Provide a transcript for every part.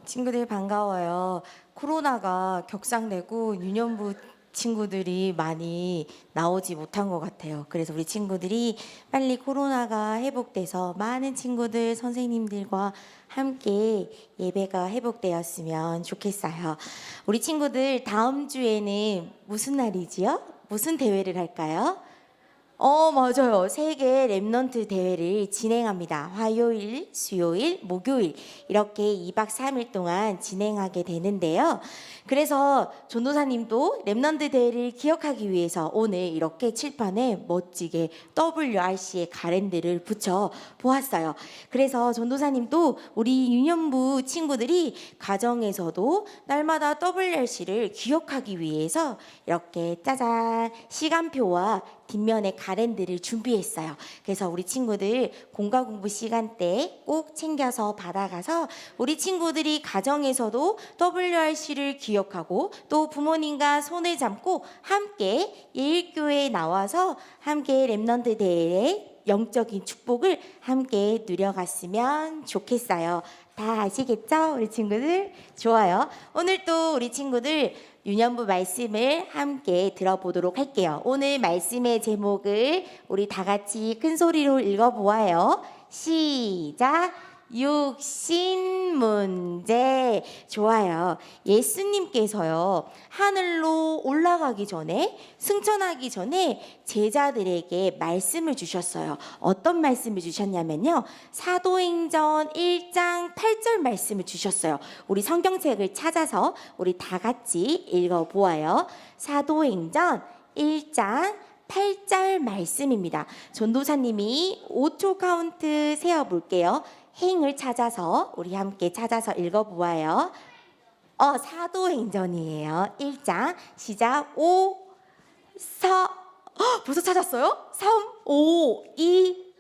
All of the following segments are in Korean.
친구들 반가워요. 코로나가 격상되고 유년부 친구들이 많이 나오지 못한 것 같아요. 그래서 우리 친구들이 빨리 코로나가 회복돼서 많은 친구들, 선생님들과 함께 예배가 회복되었으면 좋겠어요. 우리 친구들 다음 주에는 무슨 날이지요? 무슨 대회를 할까요? 맞아요. 세계 랩넌트 대회를 진행합니다. 화요일, 수요일, 목요일 이렇게 2박 3일 동안 진행하게 되는데요. 그래서 전도사님도 랩넌트 대회를 기억하기 위해서 오늘 이렇게 칠판에 멋지게 WRC의 가랜드를 붙여 보았어요. 그래서 전도사님도 우리 유년부 친구들이 가정에서도 날마다 WRC를 기억하기 위해서 이렇게 짜잔 시간표와 뒷면에 가랜드를 준비했어요. 그래서 우리 친구들 공과 공부 시간 때 꼭 챙겨서 받아가서 우리 친구들이 가정에서도 WRC를 기억하고 또 부모님과 손을 잡고 함께 예일교회에 나와서 함께 랩넌트 대회의 영적인 축복을 함께 누려갔으면 좋겠어요. 다 아시겠죠? 우리 친구들? 좋아요. 오늘 또 우리 친구들 유년부 말씀을 함께 들어보도록 할게요. 오늘 말씀의 제목을 우리 다 같이 큰 소리로 읽어보아요. 시작! 육신 문제. 좋아요. 예수님께서요, 하늘로 올라가기 전에, 승천하기 전에 제자들에게 말씀을 주셨어요. 어떤 말씀을 주셨냐면요, 사도행전 1장 8절 말씀을 주셨어요. 우리 성경책을 찾아서 우리 다 같이 읽어보아요. 사도행전 1장 8절 말씀입니다. 전도사님이 5초 카운트 세어볼게요. 행을 찾아서 우리 함께 찾아서 읽어보아요. 사도행전이에요. 1장 시작. 5 4 벌써 찾았어요? 3 5 2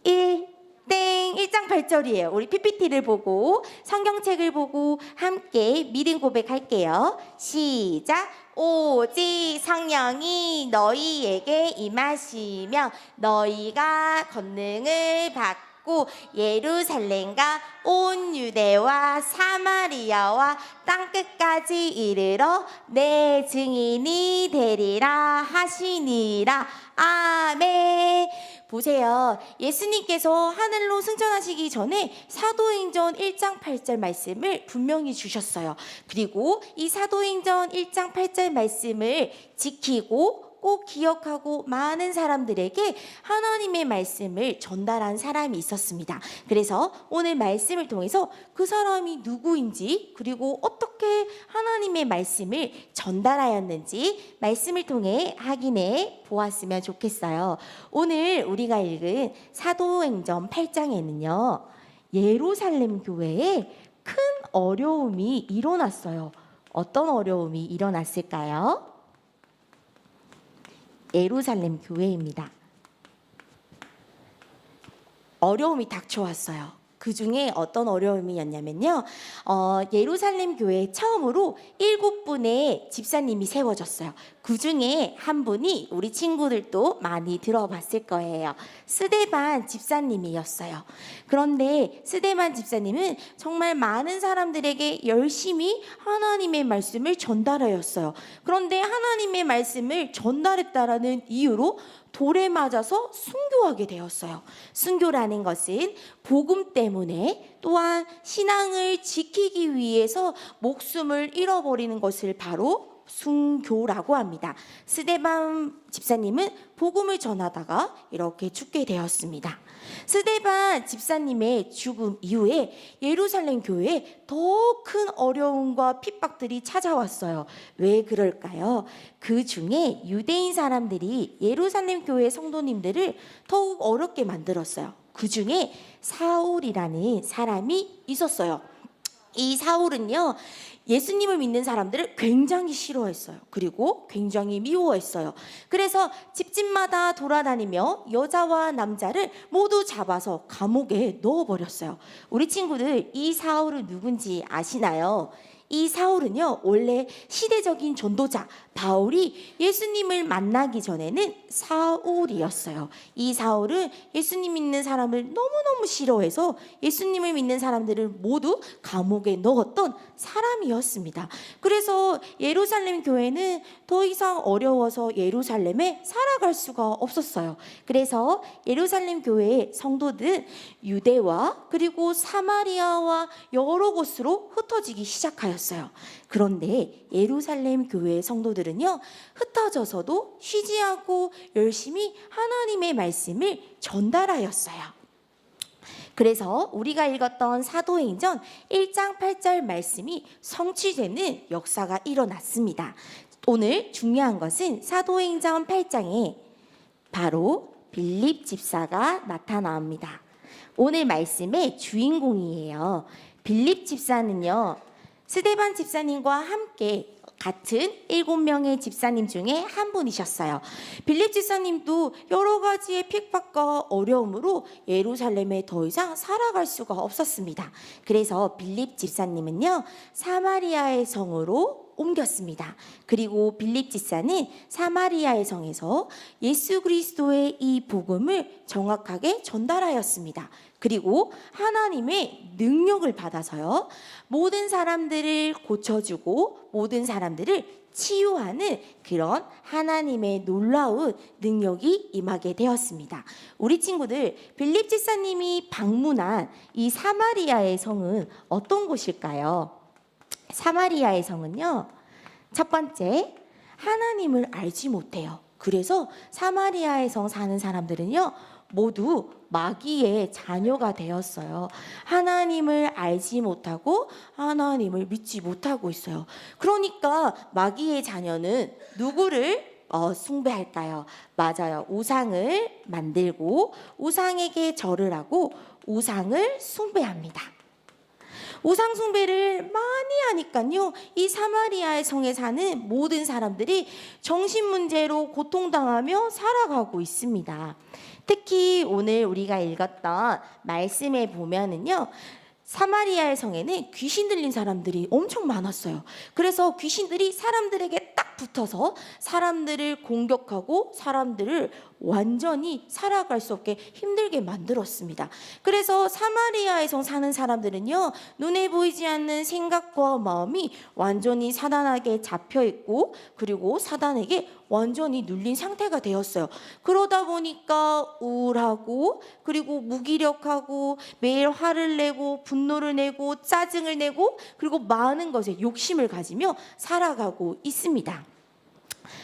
1 땡. 1장 8절이에요. 우리 PPT를 보고 성경책을 보고 함께 믿음 고백할게요. 시작. 오직 성령이 너희에게 임하시며 너희가 권능을 받고 예루살렘과 온 유대와 사마리아와 땅끝까지 이르러 내 증인이 되리라 하시니라. 아멘. 보세요. 예수님께서 하늘로 승천하시기 전에 사도행전 1장 8절 말씀을 분명히 주셨어요. 그리고 이 사도행전 1장 8절 말씀을 지키고 꼭 기억하고 많은 사람들에게 하나님의 말씀을 전달한 사람이 있었습니다. 그래서 오늘 말씀을 통해서 그 사람이 누구인지 그리고 어떻게 하나님의 말씀을 전달하였는지 말씀을 통해 확인해 보았으면 좋겠어요. 오늘 우리가 읽은 사도행전 8장에는요. 예루살렘 교회에 큰 어려움이 일어났어요. 어떤 어려움이 일어났을까요? 예루살렘 교회입니다. 어려움이 닥쳐왔어요. 그 중에 어떤 어려움이었냐면요. 예루살렘 교회에 처음으로 7분의 집사님이 세워졌어요. 그 중에 한 분이 우리 친구들도 많이 들어봤을 거예요. 스데반 집사님이었어요. 그런데 스데반 집사님은 정말 많은 사람들에게 열심히 하나님의 말씀을 전달하였어요. 그런데 하나님의 말씀을 전달했다라는 이유로 돌에 맞아서 순교하게 되었어요. 순교라는 것은 복음 때문에 또한 신앙을 지키기 위해서 목숨을 잃어버리는 것을 바로 순교라고 합니다. 스데반 집사님은 복음을 전하다가 이렇게 죽게 되었습니다. 스데반 집사님의 죽음 이후에 예루살렘 교회에 더 큰 어려움과 핍박들이 찾아왔어요. 왜 그럴까요? 그 중에 유대인 사람들이 예루살렘 교회 성도님들을 더욱 어렵게 만들었어요. 그 중에 사울이라는 사람이 있었어요. 이 사울은요, 예수님을 믿는 사람들을 굉장히 싫어했어요. 그리고 굉장히 미워했어요. 그래서 집집마다 돌아다니며 여자와 남자를 모두 잡아서 감옥에 넣어버렸어요. 우리 친구들 이 사울은 누군지 아시나요? 이 사울은요, 원래 시대적인 전도자 바울이 예수님을 만나기 전에는 사울이었어요. 이 사울은 예수님 믿는 사람을 너무너무 싫어해서 예수님을 믿는 사람들을 모두 감옥에 넣었던 사람이었습니다. 그래서 예루살렘 교회는 더 이상 어려워서 예루살렘에 살아갈 수가 없었어요. 그래서 예루살렘 교회의 성도들은 유대와 그리고 사마리아와 여러 곳으로 흩어지기 시작하였어요. 그런데 예루살렘 교회의 성도들은요, 흩어져서도 쉬지 않고 열심히 하나님의 말씀을 전달하였어요. 그래서 우리가 읽었던 사도행전 1장 8절 말씀이 성취되는 역사가 일어났습니다. 오늘 중요한 것은 사도행전 8장에 바로 빌립 집사가 나타납니다. 오늘 말씀의 주인공이에요. 빌립 집사는요, 스데반 집사님과 함께 같은 7명의 집사님 중에 한 분이셨어요. 빌립 집사님도 여러 가지의 핍박과 어려움으로 예루살렘에 더 이상 살아갈 수가 없었습니다. 그래서 빌립 집사님은요, 사마리아의 성으로 옮겼습니다. 그리고 빌립 집사는 사마리아의 성에서 예수 그리스도의 이 복음을 정확하게 전달하였습니다. 그리고 하나님의 능력을 받아서요, 모든 사람들을 고쳐주고 모든 사람들을 치유하는 그런 하나님의 놀라운 능력이 임하게 되었습니다. 우리 친구들, 빌립 집사님이 방문한 이 사마리아의 성은 어떤 곳일까요? 사마리아의 성은요, 첫 번째, 하나님을 알지 못해요. 그래서 사마리아의 성 사는 사람들은요, 모두 마귀의 자녀가 되었어요. 하나님을 알지 못하고 하나님을 믿지 못하고 있어요. 그러니까 마귀의 자녀는 누구를 숭배할까요? 맞아요. 우상을 만들고 우상에게 절을 하고 우상을 숭배합니다. 우상 숭배를 많이 하니까요, 이 사마리아의 성에 사는 모든 사람들이 정신 문제로 고통당하며 살아가고 있습니다. 특히 오늘 우리가 읽었던 말씀에 보면은요, 사마리아의 성에는 귀신 들린 사람들이 엄청 많았어요. 그래서 귀신들이 사람들에게 딱 붙어서 사람들을 공격하고 사람들을 완전히 살아갈 수 없게 힘들게 만들었습니다. 그래서 사마리아의 성 사는 사람들은요, 눈에 보이지 않는 생각과 마음이 완전히 사단에게 잡혀 있고, 그리고 사단에게 완전히 눌린 상태가 되었어요. 그러다 보니까 우울하고, 그리고 무기력하고, 매일 화를 내고 분노를 내고 짜증을 내고, 그리고 많은 것에 욕심을 가지며 살아가고 있습니다.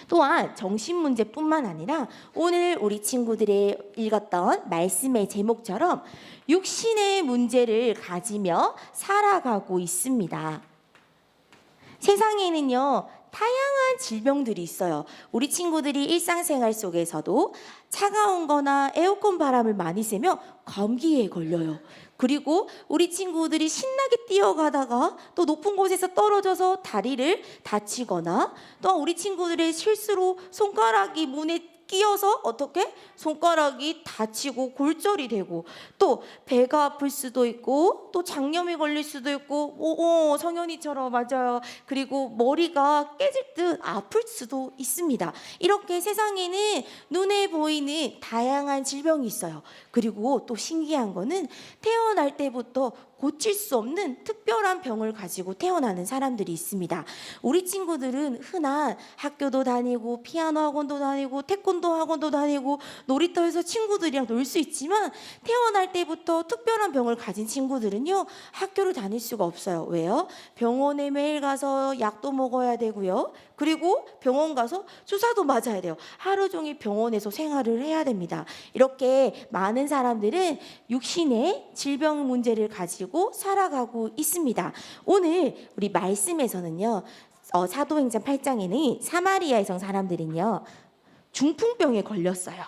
또한 정신 문제뿐만 아니라 오늘 우리 친구들이 읽었던 말씀의 제목처럼 육신의 문제를 가지며 살아가고 있습니다. 세상에는요, 다양한 질병들이 있어요. 우리 친구들이 일상생활 속에서도 차가운 거나 에어컨 바람을 많이 쐬며 감기에 걸려요. 그리고 우리 친구들이 신나게 뛰어가다가 또 높은 곳에서 떨어져서 다리를 다치거나, 또 우리 친구들의 실수로 손가락이 문에 끼어서 어떻게 손가락이 다치고 골절이 되고, 또 배가 아플 수도 있고, 또 장염이 걸릴 수도 있고, 성현이처럼 맞아요. 그리고 머리가 깨질 듯 아플 수도 있습니다. 이렇게 세상에는 눈에 보이는 다양한 질병이 있어요. 그리고 또 신기한 거는 태어날 때부터 고칠 수 없는 특별한 병을 가지고 태어나는 사람들이 있습니다. 우리 친구들은 흔한 학교도 다니고 피아노 학원도 다니고 태권도 학원도 다니고 놀이터에서 친구들이랑 놀 수 있지만, 태어날 때부터 특별한 병을 가진 친구들은요, 학교를 다닐 수가 없어요. 왜요? 병원에 매일 가서 약도 먹어야 되고요. 그리고 병원 가서 주사도 맞아야 돼요. 하루 종일 병원에서 생활을 해야 됩니다. 이렇게 많은 사람들은 육신의 질병 문제를 가지고 살아가고 있습니다. 오늘 우리 말씀에서는요, 사도행전 8장에는 사마리아의 성 사람들은요, 중풍병에 걸렸어요.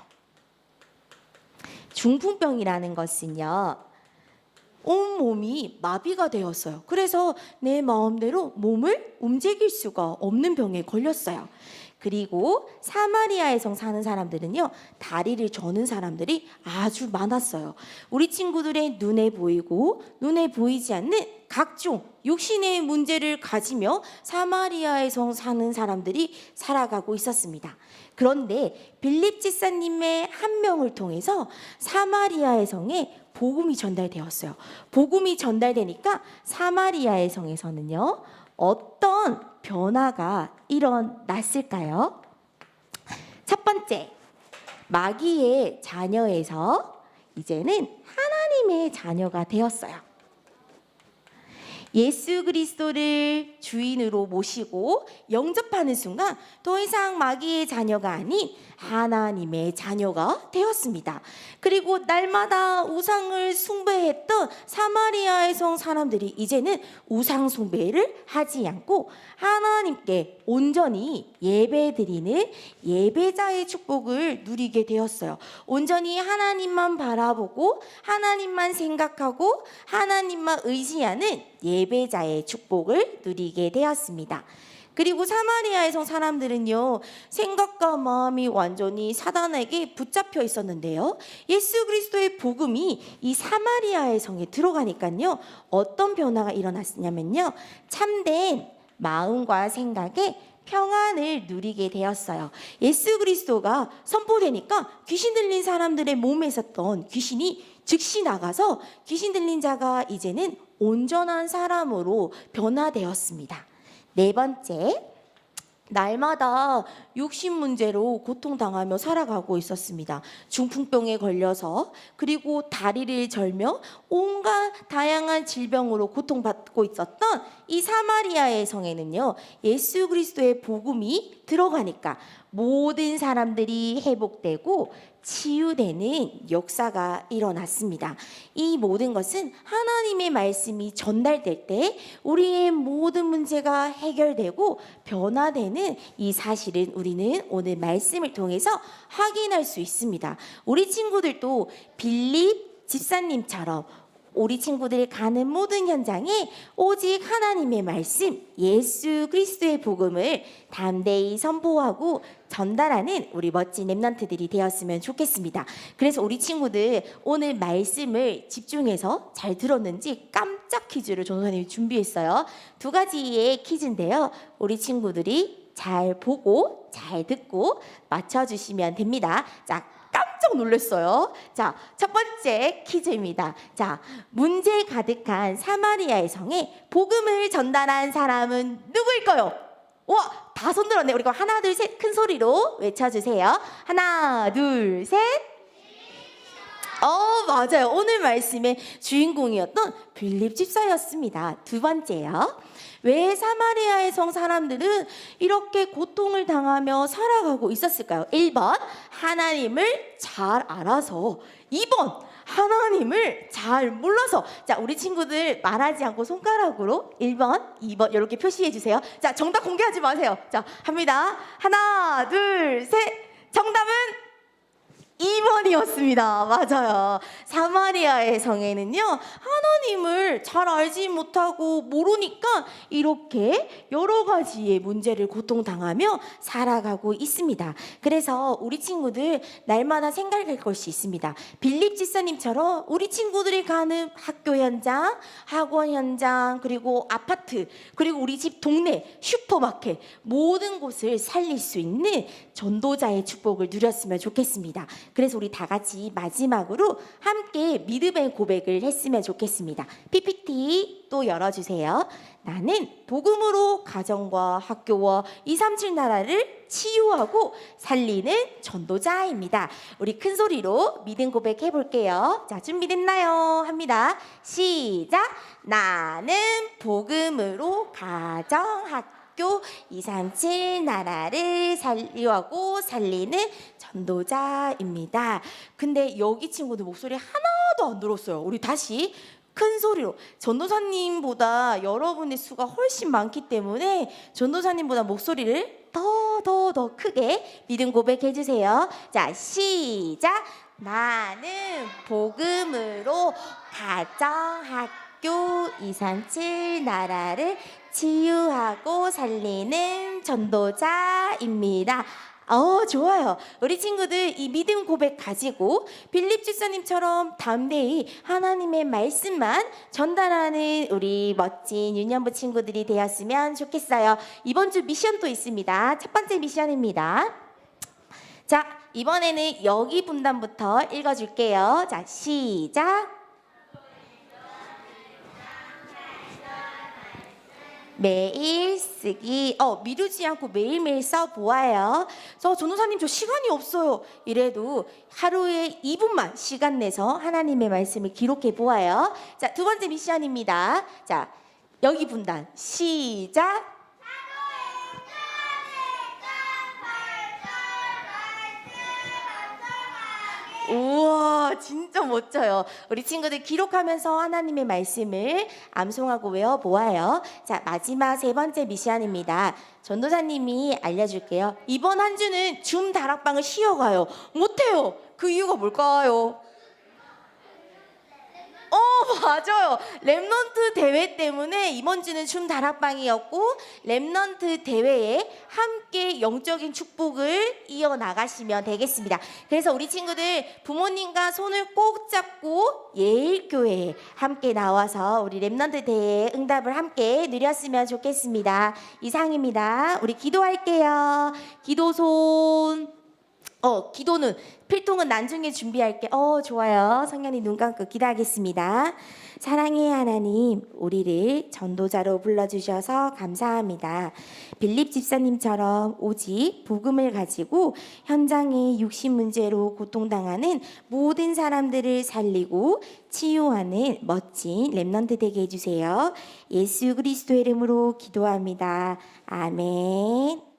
중풍병이라는 것은요, 온몸이 마비가 되었어요. 그래서 내 마음대로 몸을 움직일 수가 없는 병에 걸렸어요. 그리고 사마리아의 성 사는 사람들은요, 다리를 저는 사람들이 아주 많았어요. 우리 친구들의 눈에 보이고 눈에 보이지 않는 각종 육신의 문제를 가지며 사마리아의 성 사는 사람들이 살아가고 있었습니다. 그런데 빌립 집사님의 한 명을 통해서 사마리아의 성에 복음이 전달되었어요. 복음이 전달되니까 사마리아의 성에서는요, 어떤 변화가 일어났을까요? 첫 번째, 마귀의 자녀에서 이제는 하나님의 자녀가 되었어요. 예수 그리스도를 주인으로 모시고 영접하는 순간 더 이상 마귀의 자녀가 아닌 하나님의 자녀가 되었습니다. 그리고 날마다 우상을 숭배했던 사마리아의 성 사람들이 이제는 우상 숭배를 하지 않고 하나님께 온전히 예배드리는 예배자의 축복을 누리게 되었어요. 온전히 하나님만 바라보고 하나님만 생각하고 하나님만 의지하는 예배자의 축복을 누리게 되었습니다. 그리고 사마리아의 성 사람들은요, 생각과 마음이 완전히 사단에게 붙잡혀 있었는데요, 예수 그리스도의 복음이 이 사마리아의 성에 들어가니까요, 어떤 변화가 일어났냐면요, 참된 마음과 생각에 평안을 누리게 되었어요. 예수 그리스도가 선포되니까 귀신 들린 사람들의 몸에 있었던 귀신이 즉시 나가서 귀신 들린 자가 이제는 온전한 사람으로 변화되었습니다. 네 번째, 날마다 육신 문제로 고통당하며 살아가고 있었습니다. 중풍병에 걸려서, 그리고 다리를 절며 온갖 다양한 질병으로 고통받고 있었던 이 사마리아의 성에는요, 예수 그리스도의 복음이 들어가니까 모든 사람들이 회복되고 치유되는 역사가 일어났습니다. 이 모든 것은 하나님의 말씀이 전달될 때 우리의 모든 문제가 해결되고 변화되는 이 사실은 우리는 오늘 말씀을 통해서 확인할 수 있습니다. 우리 친구들도 빌립 집사님처럼 우리 친구들이 가는 모든 현장에 오직 하나님의 말씀, 예수 그리스도의 복음을 담대히 선포하고 전달하는 우리 멋진 랩런트들이 되었으면 좋겠습니다. 그래서 우리 친구들 오늘 말씀을 집중해서 잘 들었는지 깜짝 퀴즈를 전도사님이 준비했어요. 두 가지의 퀴즈인데요, 우리 친구들이 잘 보고 잘 듣고 맞춰주시면 됩니다. 자, 깜짝 놀랐어요. 자, 첫 번째 퀴즈입니다. 자, 문제 가득한 사마리아의 성에 복음을 전달한 사람은 누구일까요? 와, 다 손들었네. 우리 하나, 둘, 셋 큰 소리로 외쳐주세요. 하나, 둘, 셋. 맞아요. 오늘 말씀의 주인공이었던 빌립 집사였습니다. 두 번째요. 왜 사마리아의 성 사람들은 이렇게 고통을 당하며 살아가고 있었을까요? 1번, 하나님을 잘 알아서. 2번, 하나님을 잘 몰라서. 자, 우리 친구들 말하지 않고 손가락으로 1번, 2번 이렇게 표시해 주세요. 자, 정답 공개하지 마세요. 자, 합니다. 하나, 둘, 셋. 정답은 2번이었습니다. 맞아요. 사마리아의 성에는요, 하나님을 잘 알지 못하고 모르니까 이렇게 여러 가지의 문제를 고통당하며 살아가고 있습니다. 그래서 우리 친구들 날마다 생각할 것이 있습니다. 빌립 집사님처럼 우리 친구들이 가는 학교 현장, 학원 현장, 그리고 아파트, 그리고 우리 집 동네, 슈퍼마켓, 모든 곳을 살릴 수 있는 전도자의 축복을 누렸으면 좋겠습니다. 그래서 우리 다 같이 마지막으로 함께 믿음의 고백을 했으면 좋겠습니다. PPT 또 열어주세요. 나는 복음으로 가정과 학교와 237 나라를 치유하고 살리는 전도자입니다. 우리 큰 소리로 믿음 고백 해볼게요. 자, 준비됐나요? 합니다. 시작! 나는 복음으로 가정, 학교 237 나라를 살리고 살리는 전도자입니다. 근데 여기 친구들 목소리 하나도 안 들었어요. 우리 다시 큰 소리로. 전도사님보다 여러분의 수가 훨씬 많기 때문에 전도사님보다 목소리를 더 크게 믿음 고백해 주세요. 자, 시작. 나는 복음으로 가정, 학교 237 나라를 치유하고 살리는 전도자입니다. 좋아요. 우리 친구들 이 믿음 고백 가지고 빌립 집사님처럼 담대히 하나님의 말씀만 전달하는 우리 멋진 유년부 친구들이 되었으면 좋겠어요. 이번 주 미션도 있습니다. 첫 번째 미션입니다. 자, 이번에는 여기 분단부터 읽어줄게요. 자, 시작. 매일 쓰기. 미루지 않고 매일매일 써보아요. 전도사님 저 시간이 없어요. 이래도 하루에 2분만 시간 내서 하나님의 말씀을 기록해 보아요. 자, 두 번째 미션입니다. 자, 여기 분단 시작. 우와, 진짜 멋져요. 우리 친구들 기록하면서 하나님의 말씀을 암송하고 외워보아요. 자, 마지막 세 번째 미션입니다. 전도사님이 알려줄게요. 이번 한 주는 줌 다락방을 쉬어가요. 못해요. 그 이유가 뭘까요? 맞아요. 랩넌트 대회 때문에 이번 주는 춤 다락방이었고, 랩넌트 대회에 함께 영적인 축복을 이어나가시면 되겠습니다. 그래서 우리 친구들 부모님과 손을 꼭 잡고 예일교회에 함께 나와서 우리 랩넌트 대회의 응답을 함께 누렸으면 좋겠습니다. 이상입니다. 우리 기도할게요. 기도손. 기도는 필통은 나중에 준비할게. 좋아요. 성현이 눈 감고 기도하겠습니다. 사랑의 하나님, 우리를 전도자로 불러주셔서 감사합니다. 빌립 집사님처럼 오직 복음을 가지고 현장의 육신 문제로 고통당하는 모든 사람들을 살리고 치유하는 멋진 랩넌트 되게 해주세요. 예수 그리스도의 이름으로 기도합니다. 아멘.